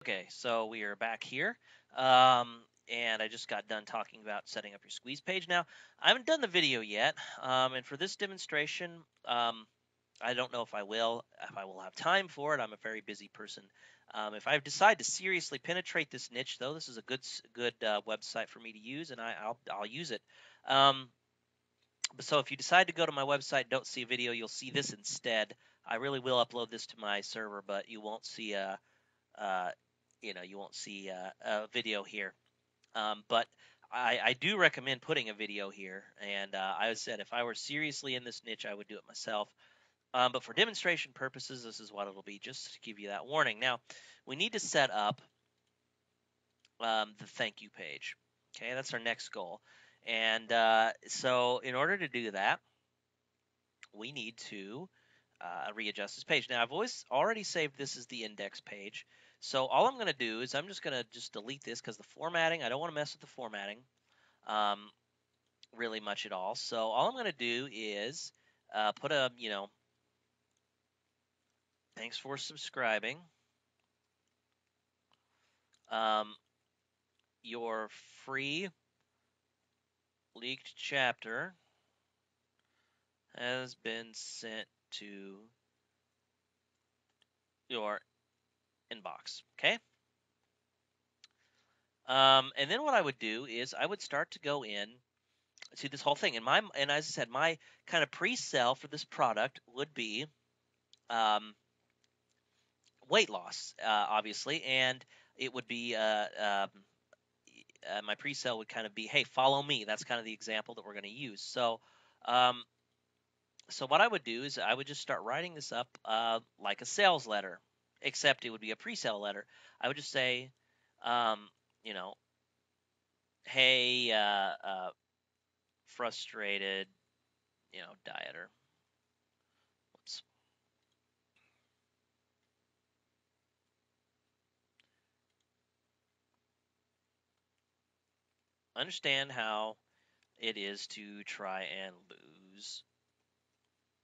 Okay, so we are back here. And I just got done talking about setting up your squeeze page. Now, I haven't done the video yet, and for this demonstration, I don't know if I will have time for it. I'm a very busy person. If I decide to seriously penetrate this niche, though, this is a good website for me to use, and I'll use it. Um, so if you decide to go to my website, don't see a video, you'll see this instead. I really will upload this to my server, but you won't see uh, you won't see a video here. But I do recommend putting a video here. And I said if I were seriously in this niche, I would do it myself. But for demonstration purposes, this is what it'll be, just to give you that warning. Now, we need to set up the thank you page. Okay, that's our next goal. And so in order to do that, we need to readjust this page. Now, I've already saved this as the index page. So all I'm going to do is I'm just going to delete this because the formatting, I don't want to mess with the formatting um, really much at all. So all I'm going to do is put a, thanks for subscribing. Your free leaked chapter has been sent to your inbox. Okay. And then what I would do is I would start to go in to this whole thing. And as I said, my kind of pre-sell for this product would be weight loss, obviously, and it would be my pre-sale would kind of be, hey, follow me. That's kind of the example that we're going to use. Um, so what I would do is I would just start writing this up like a sales letter, except it would be a pre-sale letter. I would just say, um, you know, hey, frustrated, dieter. Whoops. Understand how it is to try and lose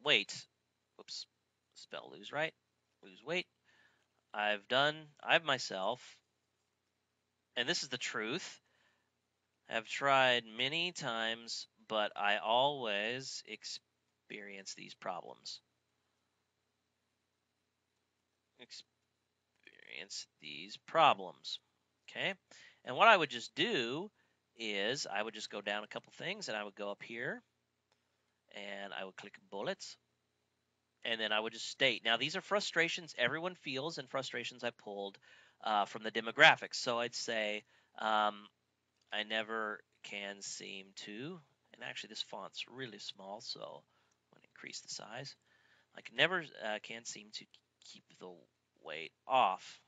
weight. Whoops. Spell lose right. Lose weight. I've myself, and this is the truth, have tried many times, but I always experience these problems. Experience these problems. Okay. And what I would just do is I would just go down a couple things and I would go up here and I would click bullets and then I would just state. Now, these are frustrations everyone feels and frustrations I pulled from the demographics. So I'd say, I never can seem to, and actually this font's really small, so I'm going to increase the size. I can never can seem to keep the weight off.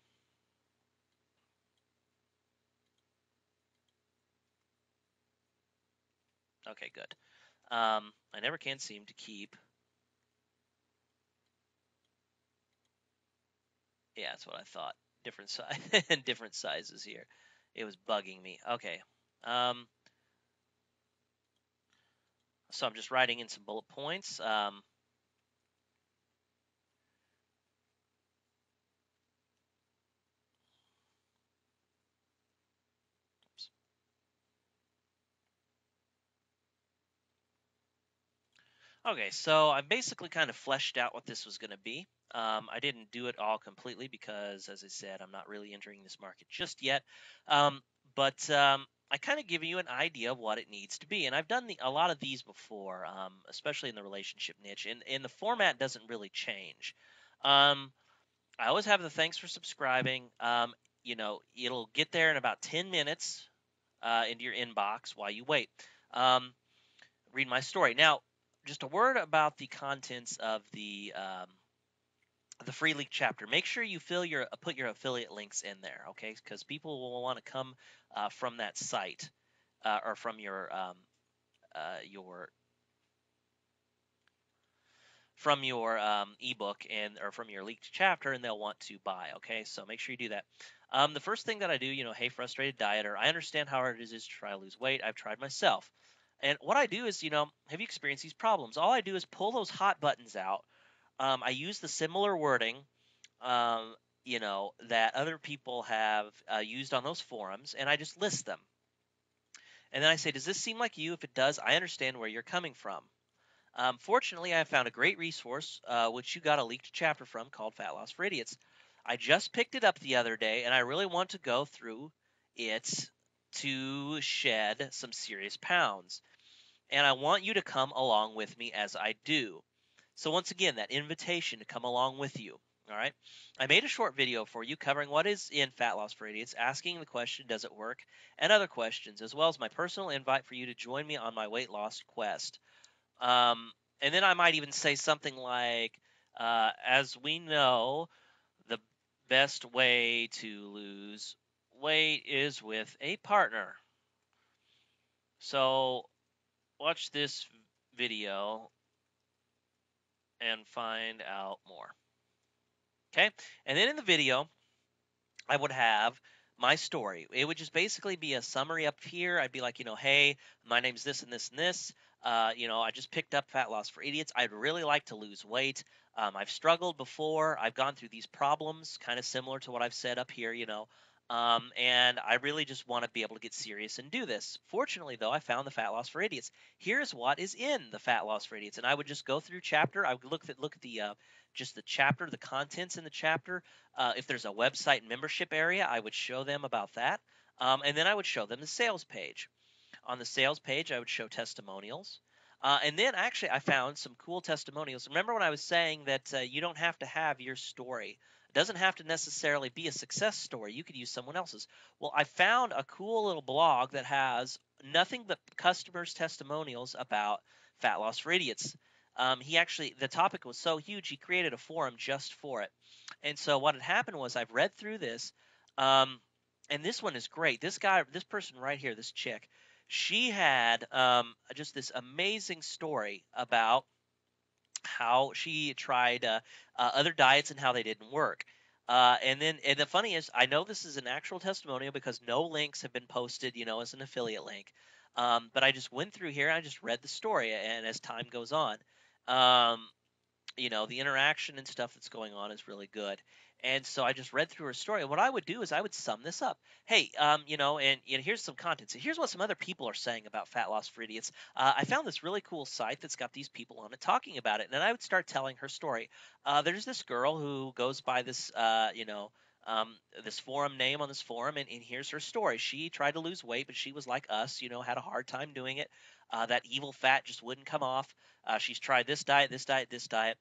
Okay, good. I never can seem to keep. Yeah, that's what I thought. Different size and different sizes here. It was bugging me. Okay. So I'm just writing in some bullet points. Okay, so I basically kind of fleshed out what this was going to be. I didn't do it all completely because, as I said, I'm not really entering this market just yet. Um, but I kind of give you an idea of what it needs to be. And I've done a lot of these before, especially in the relationship niche. And the format doesn't really change. Um, I always have the thanks for subscribing. It'll get there in about 10 minutes into your inbox while you wait. Read my story. Now, just a word about the contents of the free leak chapter. Make sure you put your affiliate links in there, okay? Because people will want to come from that site or from your ebook and or from your leaked chapter, and they'll want to buy. Okay, so make sure you do that. The first thing that I do, hey, frustrated dieter, I understand how hard it is to try to lose weight. I've tried myself. And what I do is, have you experienced these problems? All I do is pull those hot buttons out. I use the similar wording, um, that other people have used on those forums, and I just list them. And then I say, does this seem like you? If it does, I understand where you're coming from. Fortunately, I found a great resource, which you got a leaked chapter from, called Fat Loss for Idiots. I just picked it up the other day, and I really want to go through it to shed some serious pounds. And I want you to come along with me as I do. So, once again, that invitation to come along with you. All right. I made a short video for you covering what is in Fat Loss for Idiots, asking the question, does it work? And other questions, as well as my personal invite for you to join me on my weight loss quest. Um, and then I might even say something like, as we know, the best way to lose weight is with a partner. So watch this video and find out more. Okay. And then in the video, I would have my story. It would just basically be a summary up here. I'd be like, hey, my name's this and this and this. I just picked up Fat Loss for Idiots. I'd really like to lose weight. I've struggled before. I've gone through these problems, kind of similar to what I've said up here, and I really just want to be able to get serious and do this. Fortunately, though, I found the Fat Loss for Idiots. Here's what is in the Fat Loss for Idiots, and I would just go through chapter. I would look at the just the chapter, the contents in the chapter. If there's a website membership area, I would show them about that. And then I would show them the sales page. On the sales page, I would show testimonials. And then actually, I found some cool testimonials. Remember when I was saying that you don't have to have your story? It doesn't have to necessarily be a success story. You could use someone else's. Well, I found a cool little blog that has nothing but customers' testimonials about Fat Loss for Idiots. The topic was so huge, he created a forum just for it. And so what had happened was I've read through this, and this one is great. This person right here, this chick, she had just this amazing story about how she tried other diets and how they didn't work. And the funny is, I know this is an actual testimonial because no links have been posted, as an affiliate link. But I just went through here and I just read the story, and as time goes on, um, the interaction and stuff that's going on is really good. And so I just read through her story. And what I would do is I would sum this up. Hey, and here's some content. So here's what some other people are saying about Fat Loss for Idiots. I found this really cool site that's got these people on it talking about it. And I would start telling her story. There's this girl who goes by this, this forum name on this forum, and here's her story. She tried to lose weight, but she was like us, had a hard time doing it. That evil fat just wouldn't come off. She's tried this diet, this diet, this diet.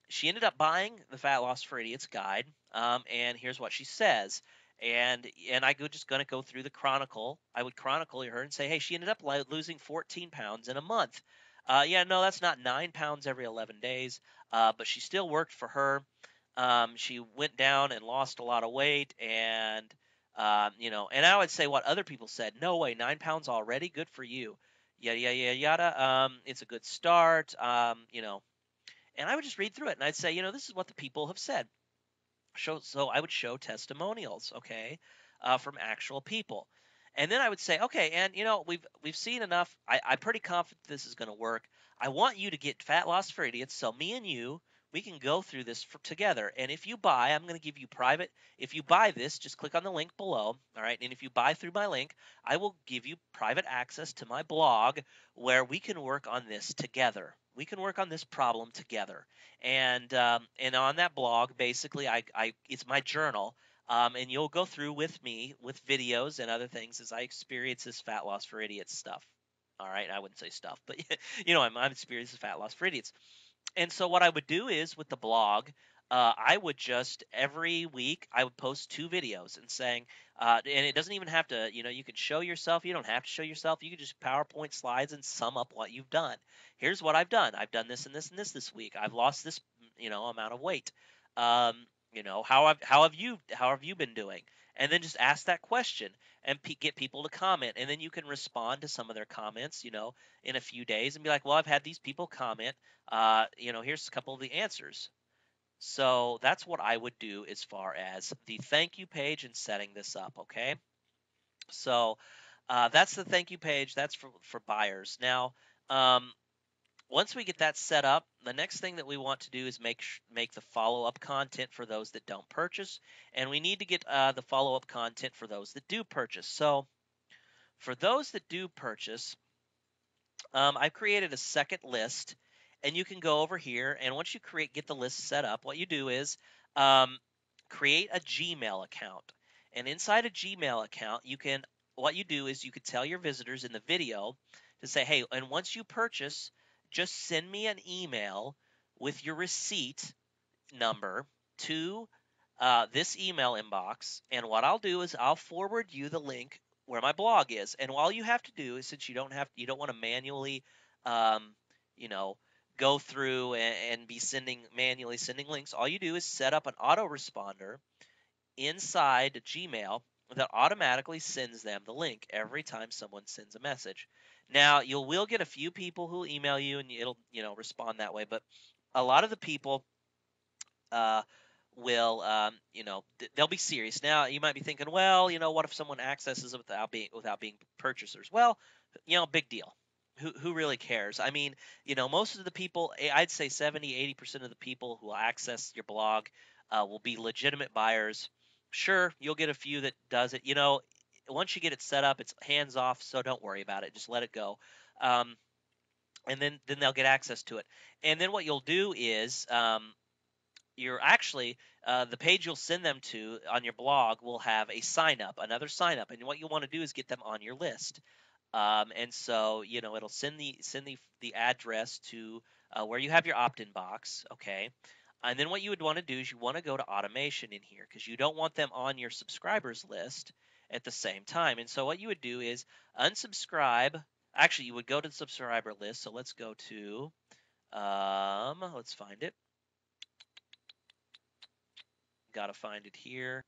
She ended up buying the Fat Loss for Idiots guide, and here's what she says. And I just gonna go through the chronicle. I would chronicle her and say, hey, she ended up losing 14 pounds in a month. Yeah, no, that's not 9 pounds every 11 days, but she still worked for her. She went down and lost a lot of weight, and I would say what other people said. No way, 9 pounds already, good for you. Yada yada yada yada. It's a good start. And I would just read through it and I'd say, this is what the people have said. So I would show testimonials, okay, from actual people. And then I would say, okay, and we've seen enough. I'm pretty confident this is going to work. I want you to get Fat Loss for Idiots, so me and you, we can go through this together. And if you buy, I'm going to give you private. If you buy this, just click on the link below, all right? And if you buy through my link, I will give you private access to my blog where we can work on this together. We can work on this problem together. And on that blog, basically, I it's my journal. And you'll go through with me with videos and other things as I experience this Fat Loss for Idiots stuff. All right, I wouldn't say stuff, but I'm experiencing Fat Loss for Idiots. And so what I would do is with the blog, I would just every week I would post 2 videos and saying, and it doesn't even have to, you can show yourself. You don't have to show yourself. You can just PowerPoint slides and sum up what you've done. Here's what I've done. I've done this and this and this week. I've lost this, amount of weight. How have you been doing? And then just ask that question and get people to comment, and then you can respond to some of their comments, in a few days and be like, well, I've had these people comment. Here's a couple of the answers. So that's what I would do as far as the thank you page and setting this up. Okay. So that's the thank you page. That's for buyers. Now, um, once we get that set up, the next thing that we want to do is make the follow-up content for those that don't purchase, and we need to get the follow-up content for those that do purchase. So for those that do purchase, I've created a second list, and you can go over here, and once you get the list set up, what you do is um, create a Gmail account. And inside a Gmail account, what you do is you could tell your visitors in the video to say, hey, and once you purchase, just send me an email with your receipt number to this email inbox, and what I'll do is I'll forward you the link where my blog is. And all you have to do is, since you don't want to manually, um, you know, go through and be manually sending links, all you do is set up an autoresponder inside Gmail that automatically sends them the link every time someone sends a message. Now, you will get a few people who email you, and it'll respond that way, but a lot of the people uh, will they'll be serious. Now you might be thinking, well, what if someone accesses it without being purchasers? Well, big deal. Who really cares? I mean, most of the people, I'd say 70-80% of the people who will access your blog will be legitimate buyers. Sure, you'll get a few that does it. Once you get it set up, it's hands off, so don't worry about it. Just let it go. And then they'll get access to it. And then what you'll do is you're actually the page you'll send them to on your blog will have another sign up, and what you want to do is get them on your list. And so it'll send the address to where you have your opt-in box, okay? And then what you would want to do is you want to go to automation in here because you don't want them on your subscribers list at the same time. And so what you would do is unsubscribe. Actually, you would go to the subscriber list. So let's go to let's find it. Got to find it here.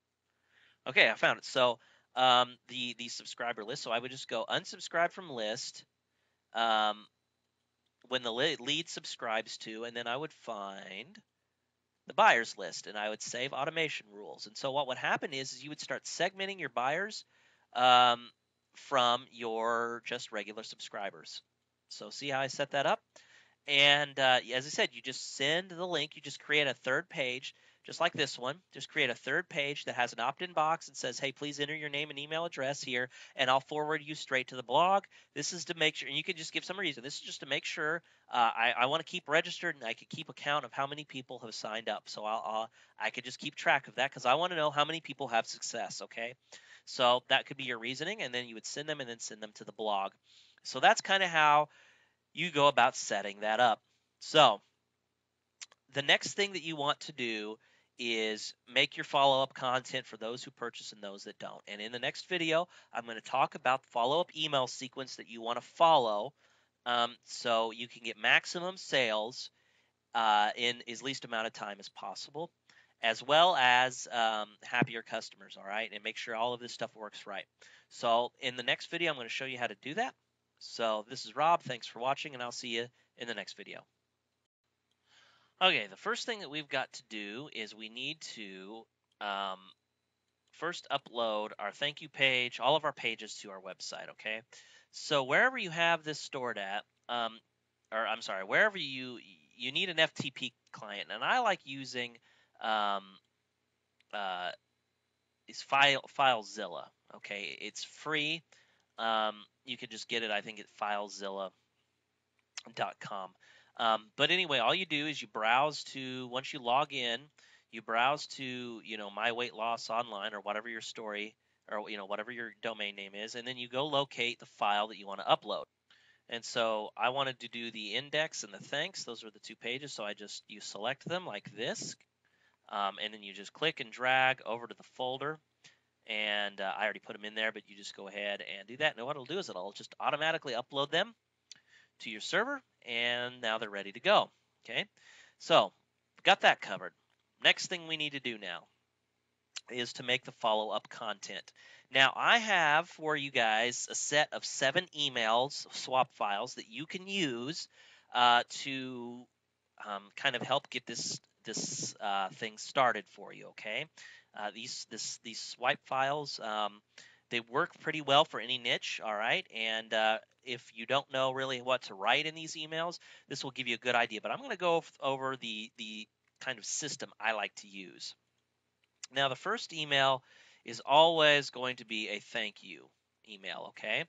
Okay, I found it. So the subscriber list. So I would just go unsubscribe from list when the lead subscribes to, and then I would find the buyers list, and I would save automation rules. And so what would happen is you would start segmenting your buyers from your just regular subscribers. So see how I set that up? And as I said, you just send the link. You just create a third page, just like this one. Just create a third page that has an opt-in box and says, hey, please enter your name and email address here, and I'll forward you straight to the blog. This is to make sure, and you can just give some reason. This is just to make sure I want to keep registered, and I could keep account of how many people have signed up. So I could just keep track of that because I want to know how many people have success, okay? So that could be your reasoning, and then you would send them to the blog. So that's kind of how you go about setting that up. So the next thing that you want to do is make your follow-up content for those who purchase and those that don't. And in the next video, I'm going to talk about the follow-up email sequence that you want to follow so you can get maximum sales in as least amount of time as possible, as well as happier customers, all right? And make sure all of this stuff works right. So in the next video, I'm going to show you how to do that. So this is Rob. Thanks for watching, and I'll see you in the next video. Okay, the first thing that we've got to do is we need to first upload our thank you page, all of our pages to our website, okay? So wherever you have this stored at, wherever you need an FTP client, and I like using is FileZilla, okay? It's free. You can just get it, I think, at FileZilla.com. But anyway, all you do is you browse to, once you log in, you browse to, My Weight Loss Online or whatever your story or, whatever your domain name is, and then you go locate the file that you want to upload. And so I wanted to do the index and the thanks. Those are the two pages. So you select them like this, and then you just click and drag over to the folder. And I already put them in there, but you just go ahead and do that. And what it'll do is it'll just automatically upload them to your server, and now they're ready to go. Okay, so got that covered. Next thing we need to do now is to make the follow-up content. Now I have for you guys a set of 7 emails, swap files that you can use to kind of help get this thing started for you. Okay, these swipe files They work pretty well for any niche, all right? And if you don't know really what to write in these emails, this will give you a good idea. But I'm going to go over the kind of system I like to use. Now, the first email is always going to be a thank you email, okay?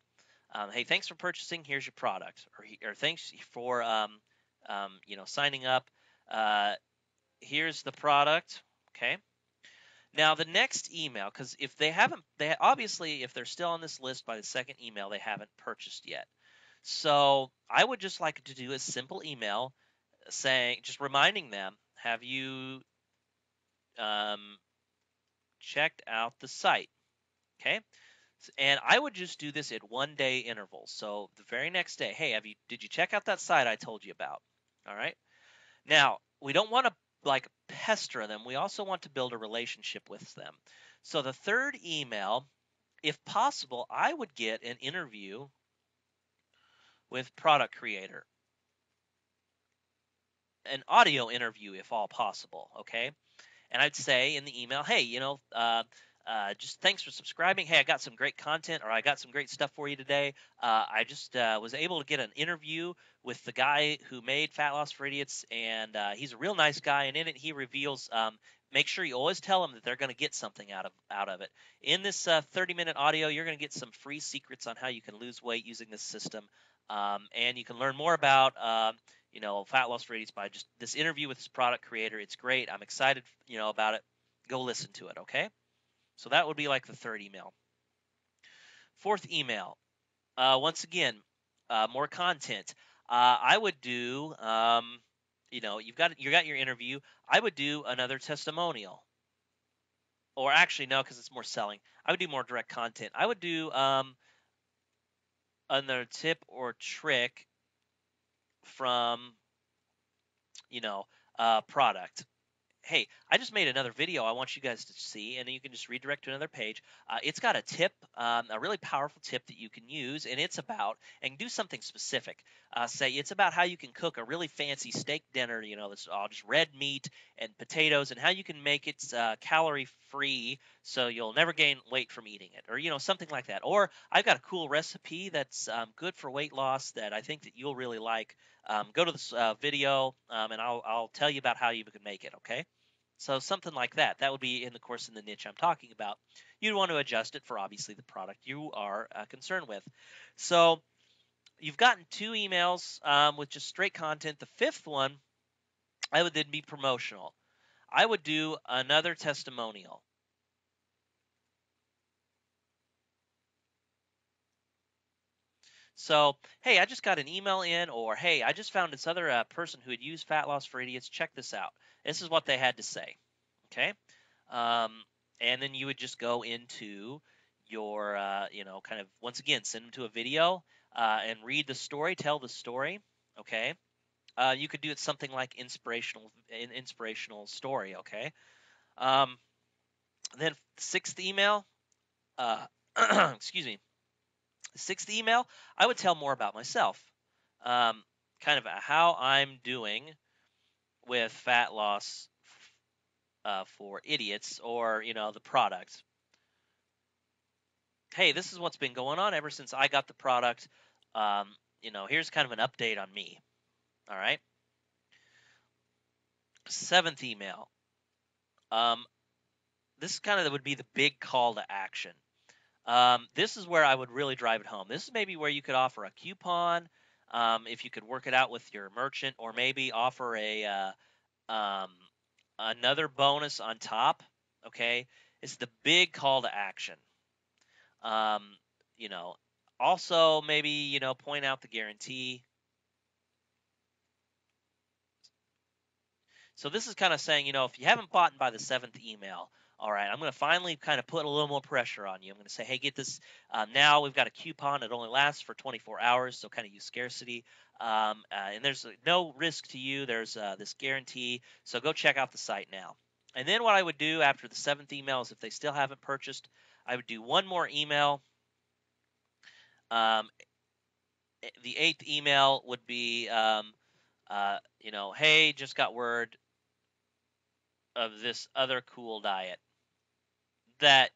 Hey, thanks for purchasing. Here's your product, or thanks for signing up. Uh, Here's the product, okay? Now the next email, because if they haven't, they obviously if they're still on this list by the second email, they haven't purchased yet. So I would just like to do a simple email saying, just reminding them, have you um, checked out the site? Okay. And I would just do this at 1 day intervals. So the very next day, hey, did you check out that site I told you about? All right. Now, we don't want to like pester them. We also want to build a relationship with them. So the third email, if possible, I would get an interview with product creator, an audio interview if all possible, okay? And I'd say in the email, hey, just thanks for subscribing. Hey, I got some great content, or I got some great stuff for you today. I just was able to get an interview with the guy who made Fat Loss for Idiots, and he's a real nice guy. And in it, he reveals. Make sure you always tell them that they're going to get something out of it. In this 30-minute audio, you're going to get some free secrets on how you can lose weight using this system, and you can learn more about Fat Loss for Idiots by just this interview with this product creator. It's great. I'm excited, about it. Go listen to it, okay? So that would be like the third email. Fourth email, once again, more content. I would do, you got your interview. I would do another testimonial, or actually no, because it's more selling. I would do more direct content. I would do another tip or trick from product. Hey, I just made another video I want you guys to see, and then you can just redirect to another page. It's got a tip, a really powerful tip that you can use, and it's about, and do something specific. Say it's about how you can cook a really fancy steak dinner, that's all just red meat and potatoes, and how you can make it calorie free so you'll never gain weight from eating it, or something like that. Or I've got a cool recipe that's good for weight loss that I think that you'll really like. Go to this video, and I'll tell you about how you can make it, okay? So something like that. That would be in the niche I'm talking about. You'd want to adjust it for obviously the product you are concerned with. So you've gotten 2 emails with just straight content. The fifth one, I would then be promotional. I would do another testimonial. So, hey, I just got an email in, or hey, I just found this other person who had used Fat Loss for Idiots. Check this out. This is what they had to say. Okay. And then you would just go into your, kind of, once again, send them to a video and read the story, tell the story. Okay. You could do it something like inspirational story. Okay. Then sixth email, excuse me. Sixth email, I would tell more about myself, kind of how I'm doing with fat loss for idiots, or the product. Hey, this is what's been going on ever since I got the product. Here's kind of an update on me. All right. Seventh email. This kind of would be the big call to action. This is where I would really drive it home. This is maybe where you could offer a coupon, if you could work it out with your merchant, or maybe offer another bonus on top. Okay, it's the big call to action. Um, you know, Also maybe point out the guarantee. So this is kind of saying, if you haven't bought by the 7th email, all right, I'm going to finally kind of put a little more pressure on you. I'm going to say, hey, get this. Now we've got a coupon. It only lasts for 24 hours, so kind of use scarcity. And there's no risk to you. There's this guarantee. So go check out the site now. And then what I would do after the 7th email is, if they still haven't purchased, I would do one more email. The 8th email would be, hey, just got word of this other cool diet that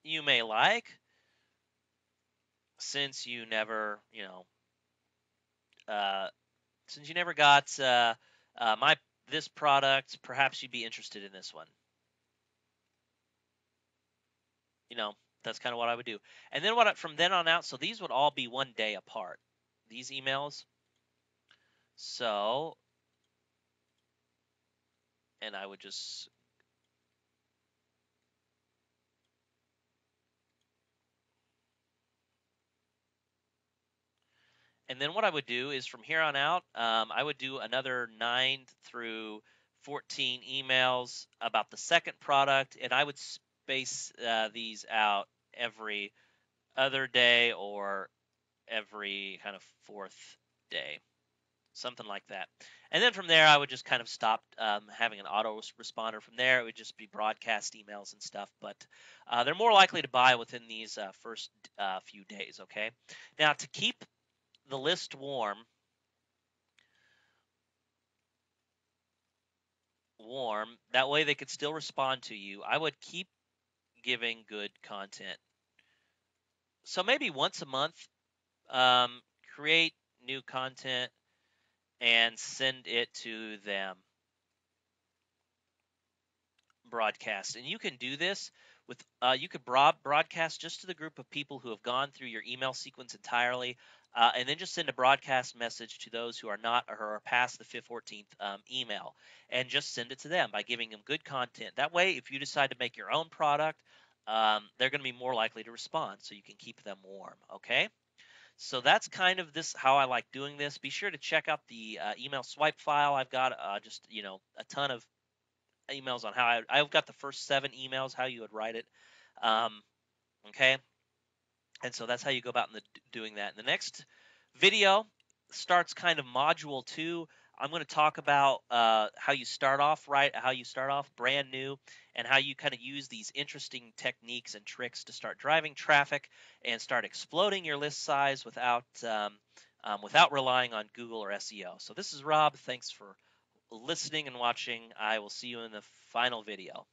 you may like. since you never, uh, since you never got my this product, perhaps you'd be interested in this one. You know, that's kind of what I would do. And then from then on out, so these would all be 1 day apart. These emails. So, and I would just And then what I would do is from here on out, I would do another 9 through 14 emails about the second product, and I would space these out every other day or every kind of fourth day, something like that. And then from there, I would just kind of stop having an auto responder. From there, it would just be broadcast emails and stuff. But they're more likely to buy within these first few days. Okay. Now to keep the list warm, that way they could still respond to you, I would keep giving good content. So maybe once a month, um, create new content and send it to them, broadcast. And you can do this with you could broadcast just to the group of people who have gone through your email sequence entirely, and then just send a broadcast message to those who are not or are past the 14th email, and just send it to them by giving them good content. That way, if you decide to make your own product, they're going to be more likely to respond, so you can keep them warm. Okay. So that's kind of this how I like doing this. Be sure to check out the email swipe file. I've got just a ton of emails on how I've got the first 7 emails, how you would write it. Um, okay. And so that's how you go about doing that. And the next video starts kind of module 2. I'm going to talk about how you start off right, how you start off brand new, and how you kind of use these interesting techniques and tricks to start driving traffic and start exploding your list size without relying on Google or SEO. So this is Rob. Thanks for listening and watching. I will see you in the final video.